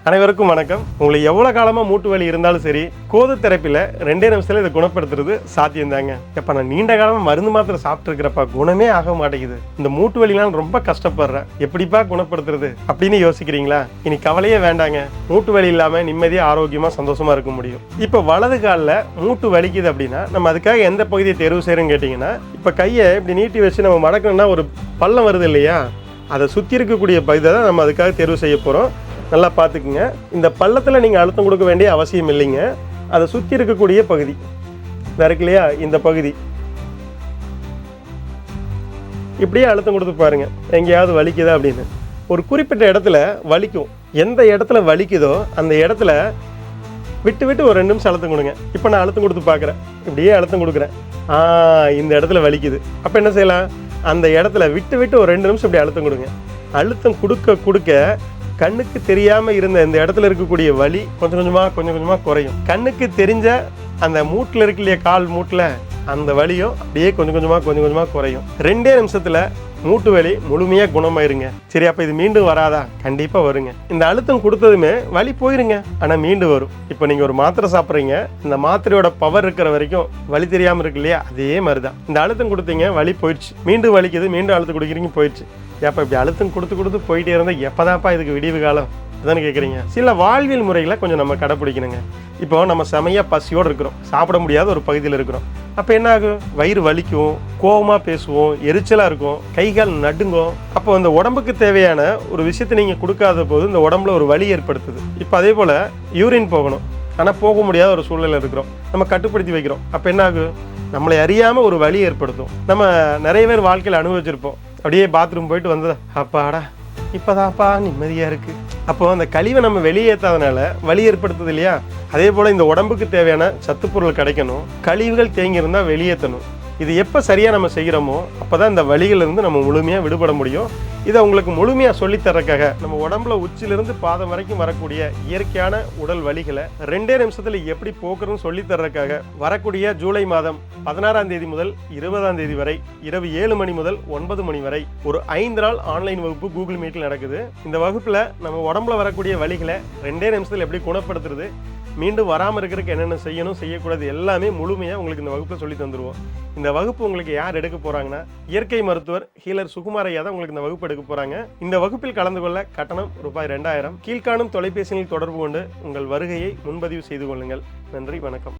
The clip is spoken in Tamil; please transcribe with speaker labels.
Speaker 1: அனைவருக்கும் வணக்கம். உங்களுக்கு எவ்வளோ காலமாக மூட்டு வலி இருந்தாலும் சரி, கோது தெரப்பியில் 2 நிமிஷத்தில் இதை குணப்படுத்துறது சாத்தியம்தாங்க. எப்போ நான் நீண்ட காலமாக மருந்து மாத்திரை சாப்பிட்ருக்கிறப்ப குணமே ஆக மாட்டேங்குது, இந்த மூட்டு வலிலாம் ரொம்ப கஷ்டப்படுறேன், எப்படிப்பா குணப்படுத்துறது அப்படின்னு யோசிக்கிறீங்களா? இனி கவலையே வேண்டாங்க. மூட்டு வலி இல்லாமல் நிம்மதியாக ஆரோக்கியமாக சந்தோஷமாக இருக்க முடியும். இப்போ வலது காலில் மூட்டு வலிக்குது அப்படின்னா நம்ம அதுக்காக எந்த பகுதியை தேர்வு செய்யறோம்னு கேட்டிங்கன்னா, இப்போ கையை இப்படி நீட்டி வச்சு நம்ம மடக்கணும்னா ஒரு பள்ளம் வருது இல்லையா, அதை சுற்றி இருக்கக்கூடிய பகுதியை தான் நம்ம அதுக்காக தேர்வு செய்ய போகிறோம். நல்லா பார்த்துக்குங்க. இந்த பள்ளத்தில் நீங்கள் அழுத்தம் கொடுக்க வேண்டிய அவசியம் இல்லைங்க. அதை சுற்றி இருக்கக்கூடிய பகுதி இருக்கு இல்லையா, இந்த பகுதி இப்படியே அழுத்தம் கொடுத்து பாருங்கள் எங்கேயாவது வலிக்குதா அப்படின்னு. ஒரு குறிப்பிட்ட இடத்துல வலிக்கும். எந்த இடத்துல வலிக்குதோ அந்த இடத்துல விட்டு விட்டு ஒரு 2 நிமிஷம் அழுத்தம் கொடுங்க. இப்போ நான் அழுத்தம் கொடுத்து பார்க்குறேன், இப்படியே அழுத்தம் கொடுக்குறேன். இந்த இடத்துல வலிக்குது. அப்போ என்ன செய்யலாம், அந்த இடத்துல விட்டு விட்டு ஒரு 2 நிமிஷம் இப்படி அழுத்தம் கொடுங்க. அழுத்தம் கொடுக்க கொடுக்க கண்ணுக்கு தெரியாமல் இருந்த இந்த இடத்துல இருக்கக்கூடிய வலி கொஞ்சம் கொஞ்சமாக குறையும். கண்ணுக்கு தெரிஞ்ச அந்த மூட்டில் இருக்கு இல்லையா, கால் மூட்டில், அந்த வலியும் அப்படியே கொஞ்சம் கொஞ்சமாக குறையும். 2 நிமிஷத்தில் மூட்டு வலி முழுமையாக குணமாயிருங்க. சரி, அப்போ இது மீண்டும் வராதா? கண்டிப்பாக வருங்க. இந்த அழுத்தம் கொடுத்ததுமே வலி போயிருங்க, ஆனால் மீண்டும் வரும். இப்போ நீங்கள் ஒரு மாத்திரை சாப்பிட்றீங்க, இந்த மாத்திரையோட பவர் இருக்கிற வரைக்கும் வலி தெரியாமல் இருக்கு இல்லையா, அதே மாதிரி தான். இந்த அழுத்தம் கொடுத்தீங்க, வலி போயிடுச்சு, மீண்டும் வலிக்குது, மீண்டும் அழுத்தம் கொடுக்குறீங்க, போயிடுச்சு. ஏப்பா இப்படி அழுத்தம் கொடுத்து போயிட்டே இருந்தால் எப்போதான்ப்பா இதுக்கு விடிவு காலம் அதானு கேட்குறீங்க. சில வாழ்வியல் முறைகளை கொஞ்சம் நம்ம கடைப்பிடிக்கணுங்க. இப்போ நம்ம செமையாக பசியோடு இருக்கிறோம், சாப்பிட முடியாத ஒரு பகுதியில் இருக்கிறோம். அப்போ என்ன ஆகும், வயிறு வலிக்கும், கோபமாக பேசுவோம், எரிச்சலாக இருக்கும், கை கால் நடுங்கும். அப்போ அந்த உடம்புக்கு தேவையான ஒரு விஷயத்தை நீங்கள் கொடுக்காத போது இந்த உடம்புல ஒரு வலி ஏற்படுத்துது. இப்போ அதே போல் யூரின் போகணும், ஆனால் போக முடியாத ஒரு சூழ்நிலை இருக்கிறோம், நம்ம கட்டுப்படுத்தி வைக்கிறோம். அப்போ என்ன ஆகும், நம்மளை அறியாமல் ஒரு வலி ஏற்படுத்தும். நம்ம நிறைய பேர் வாழ்க்கையில் அனுபவிச்சிருப்போம். அப்படியே பாத்ரூம் போயிட்டு வந்ததா, அப்பாடா இப்போதான்ப்பா நிம்மதியாக இருக்குது. அப்போது அந்த கழிவை நம்ம வெளியேற்றாதனால வலி ஏற்படுத்துது இல்லையா. அதே போல் இந்த உடம்புக்கு தேவையான சத்துப்பொருள் கிடைக்கணும், கழிவுகள் தேங்கியிருந்தால் வெளியேற்றணும். இது எப்போ சரியாக நம்ம செய்கிறோமோ அப்போ தான் இந்த வலிகளிலிருந்து நம்ம முழுமையாக விடுபட முடியும். இதை உங்களுக்கு முழுமையாக சொல்லித்தரக்காக நம்ம உடம்புல உச்சிலிருந்து பாதம் வரைக்கும் வரக்கூடிய இயற்கையான உடல் வலிகளை 2 நிமிஷத்தில் எப்படி போக்குறதுன்னு சொல்லித்தரக்காக வரக்கூடிய ஜூலை மாதம் 16ஆம் தேதி முதல் 20ஆம் தேதி வரை இரவு 7 மணி முதல் 9 மணி வரை ஒரு 5 நாள் ஆன்லைன் வகுப்பு கூகுள் மீட்டில் நடக்குது. இந்த வகுப்பில் நம்ம உடம்புல வரக்கூடிய வலிகளை 2 நிமிஷத்தில் எப்படி குணப்படுத்துறது, மீண்டும் வராமல் இருக்கிறதுக்கு என்னென்ன செய்யணும் செய்யக்கூடாது எல்லாமே முழுமையாக உங்களுக்கு இந்த வகுப்பில் சொல்லி தந்துடுவோம். இந்த வகுப்பு உங்களுக்கு யார் எடுக்க போகிறாங்கன்னா, இயற்கை மருத்துவர் ஹீலர் சுகுமார் ஐயா தான் உங்களுக்கு இந்த வகுப்பு எடுக்க போகிறாங்க. இந்த வகுப்பில் கலந்து கொள்ள கட்டணம் ரூபாய் 2000. கீழ்காணும் தொலைபேசியில் தொடர்பு கொண்டு உங்கள் வருகையை முன்பதிவு செய்து கொள்ளுங்கள். நன்றி, வணக்கம்.